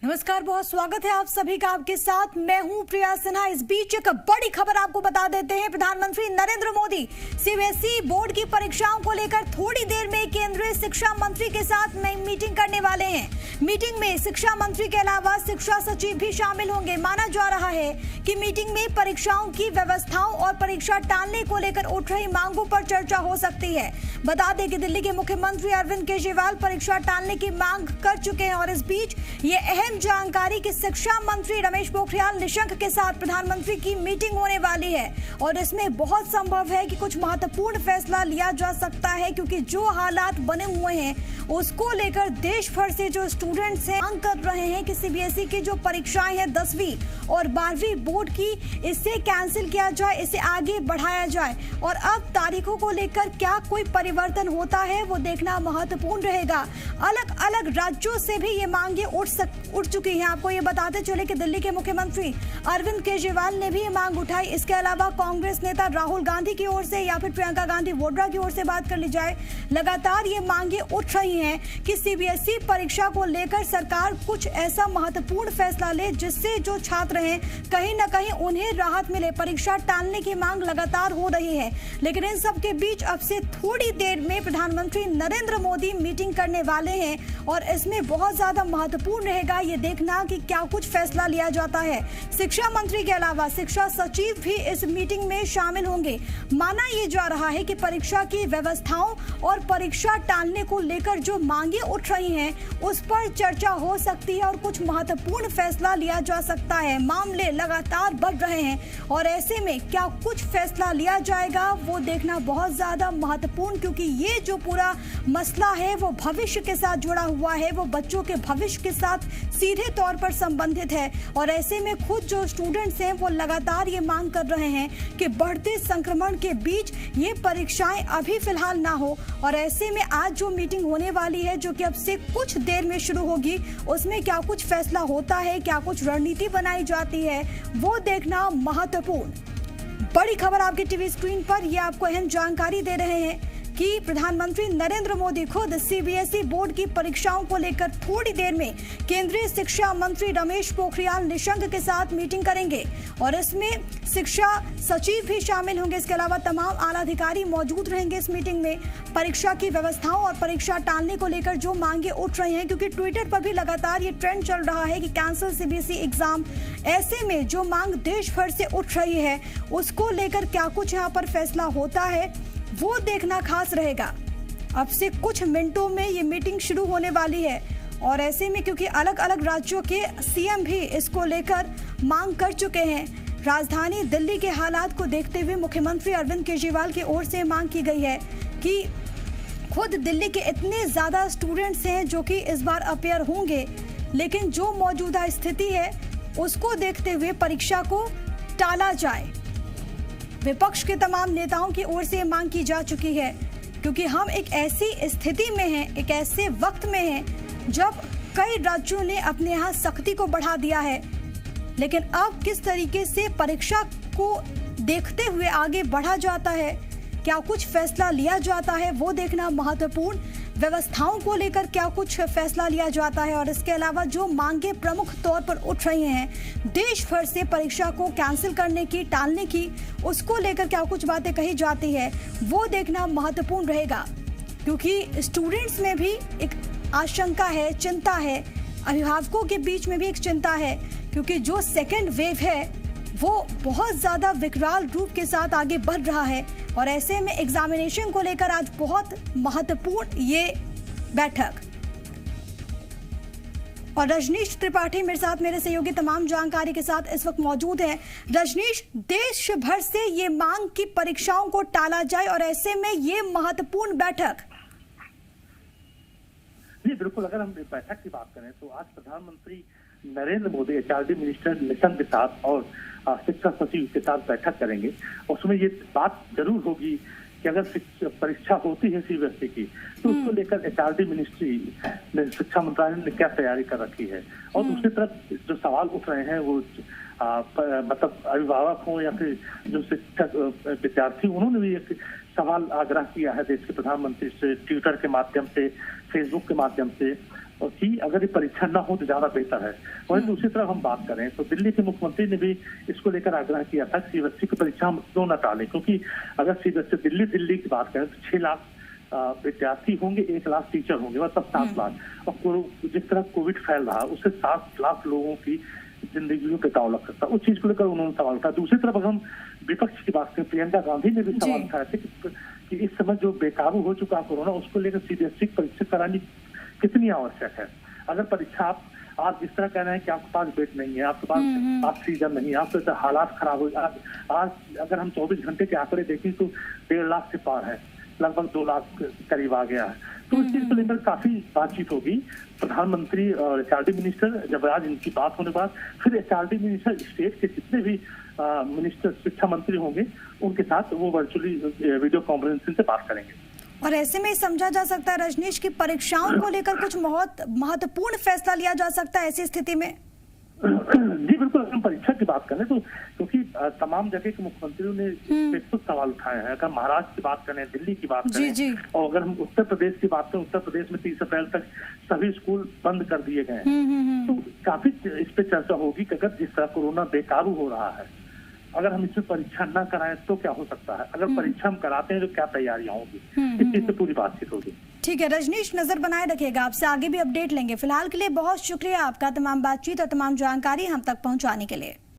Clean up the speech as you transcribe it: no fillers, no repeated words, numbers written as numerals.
नमस्कार, बहुत स्वागत है आप सभी का। आपके साथ मैं हूं प्रिया सिन्हा। इस बीच एक बड़ी खबर आपको बता देते हैं। प्रधानमंत्री नरेंद्र मोदी सीबीएसई बोर्ड की परीक्षाओं को लेकर थोड़ी देर में केंद्रीय शिक्षा मंत्री के साथ मीटिंग करने वाले हैं। मीटिंग में शिक्षा मंत्री के अलावा शिक्षा सचिव भी शामिल होंगे। माना जा रहा है कि मीटिंग में परीक्षाओं की व्यवस्थाओं और परीक्षा टालने को लेकर उठ रही मांगों पर चर्चा हो सकती है। बता दें कि दिल्ली के मुख्यमंत्री अरविंद केजरीवाल परीक्षा टालने की मांग कर चुके हैं और इस बीच ये अहम जानकारी कि शिक्षा मंत्री रमेश पोखरियाल निशंक के साथ प्रधानमंत्री की मीटिंग होने वाली है और इसमें बहुत संभव है कि कुछ महत्वपूर्ण फैसला लिया जा सकता है, क्योंकि जो हालात बने हुए हैं उसको लेकर देश भर से जो स्टूडेंट्स हैं मांग कर रहे हैं कि सीबीएसई की जो परीक्षाएं हैं 10वीं और 12वीं बोर्ड की, इसे कैंसिल किया जाए, इसे आगे बढ़ाया जाए। और अब तारीखों को लेकर क्या कोई परिवर्तन होता है वो देखना महत्वपूर्ण रहेगा। अलग अलग राज्यों से भी ये मांगे उठ चुकी हैं। आपको ये बताते चले कि दिल्ली के मुख्यमंत्री अरविंद केजरीवाल ने भी ये मांग उठाई। इसके अलावा कांग्रेस नेता राहुल गांधी की ओर से या फिर प्रियंका गांधी वोड्रा की ओर से बात कर ली जाए, लगातार ये मांगे उठ रही हैं कि सीबीएसई परीक्षा को लेकर सरकार कुछ ऐसा महत्वपूर्ण फैसला ले जिससे जो छात्र हैं कहीं न कहीं उन्हें राहत मिले। परीक्षा टालने की मांग लगातार हो रही है, लेकिन इन सब के बीच अब से थोड़ी देर में प्रधानमंत्री नरेंद्र मोदी मीटिंग करने वाले हैं और इसमें बहुत ज्यादा महत्वपूर्ण रहेगा ये देखना कि क्या कुछ फैसला लिया जाता है। शिक्षा मंत्री के अलावा शिक्षा सचिव भी इस मीटिंग में शामिल होंगे। माना ये जा रहा है कि परीक्षा की व्यवस्थाओं और परीक्षा टालने को लेकर जो मांगे उठ रही हैं उस पर चर्चा हो सकती है और कुछ महत्वपूर्ण फैसला लिया जा सकता है। मामले लगातार बढ़ रहे हैं और ऐसे में क्या कुछ फैसला लिया जाएगा वो देखना बहुत ज्यादा महत्वपूर्ण, क्योंकि ये जो पूरा मसला है वो भविष्य के साथ जुड़ा हुआ है, वो बच्चों के भविष्य के साथ सीधे तौर पर संबंधित है। और ऐसे में खुद जो स्टूडेंट्स हैं वो लगातार ये मांग कर रहे हैं कि बढ़ते संक्रमण के बीच ये परीक्षाएं अभी फिलहाल ना हो। और ऐसे में आज जो मीटिंग होने वाली है जो कि अब से कुछ देर में शुरू होगी, उसमें क्या कुछ फैसला होता है, क्या कुछ रणनीति बनाई जाती है, वो देखना महत्वपूर्ण। बड़ी खबर आपकी टीवी स्क्रीन पर, ये आपको अहम जानकारी दे रहे हैं कि प्रधानमंत्री नरेंद्र मोदी खुद सीबीएसई बोर्ड की परीक्षाओं को लेकर थोड़ी देर में केंद्रीय शिक्षा मंत्री रमेश पोखरियाल निशंक के साथ मीटिंग करेंगे और इसमें शिक्षा सचिव भी शामिल होंगे। इसके अलावा तमाम आला अधिकारी मौजूद रहेंगे इस मीटिंग में। परीक्षा की व्यवस्थाओं और परीक्षा टालने को लेकर जो मांगे उठ रही हैं, क्योंकि ट्विटर पर भी लगातार ये ट्रेंड चल रहा है कि कैंसिल सीबीएसई एग्जाम, ऐसे में जो मांग देश भर से उठ रही है उसको लेकर क्या कुछ यहाँ पर फैसला होता है वो देखना खास रहेगा। अब से कुछ मिनटों में ये मीटिंग शुरू होने वाली है और ऐसे में क्योंकि अलग अलग राज्यों के सीएम भी इसको लेकर मांग कर चुके हैं, राजधानी दिल्ली के हालात को देखते हुए मुख्यमंत्री अरविंद केजरीवाल की ओर से मांग की गई है कि खुद दिल्ली के इतने ज़्यादा स्टूडेंट्स हैं जो कि इस बार अपेयर होंगे, लेकिन जो मौजूदा स्थिति है उसको देखते हुए परीक्षा को टाला जाए। विपक्ष के तमाम नेताओं की ओर से मांग की जा चुकी है, क्योंकि हम एक ऐसी स्थिति में हैं, एक ऐसे वक्त में हैं जब कई राज्यों ने अपने यहाँ सख्ती को बढ़ा दिया है, लेकिन अब किस तरीके से परीक्षा को देखते हुए आगे बढ़ा जाता है, क्या कुछ फैसला लिया जाता है वो देखना महत्वपूर्ण। व्यवस्थाओं को लेकर क्या कुछ फैसला लिया जाता है और इसके अलावा जो मांगे प्रमुख तौर पर उठ रही हैं देश भर से परीक्षा को कैंसिल करने की, टालने की, उसको लेकर क्या कुछ बातें कही जाती है वो देखना महत्वपूर्ण रहेगा, क्योंकि स्टूडेंट्स में भी एक आशंका है, चिंता है, अभिभावकों के बीच में भी एक चिंता है, क्योंकि जो सेकेंड वेव है वो बहुत ज़्यादा विकराल रूप के साथ आगे बढ़ रहा है और ऐसे में एग्जामिनेशन को लेकर आज बहुत महत्वपूर्ण ये बैठक। और रजनीश त्रिपाठी मेरे साथ, मेरे सहयोगी तमाम जानकारी के साथ इस वक्त मौजूद हैं। रजनीश, देश भर से ये मांग की परीक्षाओं को टाला जाए और ऐसे में ये महत्वपूर्ण बैठक। जी बिल्कुल, अगर हम बैठक की बात करें तो आज प्रधानमंत्री नरेंद्र मोदी एचआरडी मिनिस्टर निशंक के साथ और शिक्षा सचिव के साथ बैठक करेंगे। उसमें ये बात जरूर होगी कि अगर परीक्षा होती है सीबीएसई की तो उसको लेकर एचआरडी मिनिस्ट्री ने, शिक्षा मंत्रालय ने क्या तैयारी कर रखी है। और दूसरी तरफ जो सवाल उठ रहे हैं वो मतलब अभिभावक हो या फिर जो शिक्षक विद्यार्थी, उन्होंने भी एक सवाल आग्रह किया है देश के प्रधानमंत्री से ट्विटर के माध्यम से, फेसबुक के माध्यम से और कि अगर ये परीक्षा न हो तो ज्यादा बेहतर है। वहीं दूसरी तरफ हम बात करें तो दिल्ली के मुख्यमंत्री ने भी इसको लेकर आग्रह किया था कि सीबीएसई की परीक्षा हम क्यों न टालें, क्योंकि अगर सीबीएसई दिल्ली की बात करें तो 6 लाख विद्यार्थी होंगे, 1 लाख टीचर होंगे, मतलब 7 लाख। और जिस तरह कोविड फैल रहा उससे 7 लाख लोगों की जिंदगियों पे दांव लग सकता है। उस चीज को लेकर उन्होंने सवाल उठाया। दूसरी तरफ अगर हम विपक्ष की बात करें, प्रियंका गांधी ने भी सवाल उठाया था कि इस समय जो बेकाबू हो चुका कोरोना, उसको लेकर सीबीएसई की परीक्षा करानी कितनी आवश्यक है। अगर परीक्षा आप जिस तरह कह रहे हैं कि आपके पास बेड नहीं है, आपके पास ऑक्सीजन नहीं है, आपके हालात खराब हो, आज अगर हम 24 घंटे के आंकड़े देखें तो 1.5 लाख से पार है, लगभग 2 लाख करीब आ गया है। तो इस चीज को लेकर काफी बातचीत होगी। प्रधानमंत्री और एचआरडी मिनिस्टर, जब आज इनकी बात होने के बाद फिर एचआरडी मिनिस्टर स्टेट के जितने भी मिनिस्टर शिक्षा मंत्री होंगे उनके साथ वो वर्चुअली वीडियो कॉन्फ्रेंसिंग से बात करेंगे। और ऐसे में समझा जा सकता है रजनीश की परीक्षाओं को लेकर कुछ बहुत महत्वपूर्ण फैसला लिया जा सकता है ऐसी स्थिति में। जी बिल्कुल, अगर हम परीक्षा की बात करें तो क्योंकि तमाम जगह के मुख्यमंत्रियों ने कुछ सवाल उठाए हैं। अगर महाराष्ट्र की बात करें, दिल्ली की बात करें, और अगर हम उत्तर प्रदेश की बात करें, उत्तर प्रदेश में 30 अप्रैल तक सभी स्कूल बंद कर दिए गए हैं। तो काफी इस पे चर्चा होगी कि अगर जिस तरह कोरोना बेकाबू हो रहा है, अगर हम इसमें परीक्षा न कराएं तो क्या हो सकता है, अगर परीक्षा हम कराते हैं तो क्या तैयारियां होगी, इस चीज से पूरी बातचीत होगी। ठीक है रजनीश, नजर बनाए रखिएगा, आपसे आगे भी अपडेट लेंगे। फिलहाल के लिए बहुत शुक्रिया आपका तमाम बातचीत और तमाम जानकारी हम तक पहुंचाने के लिए।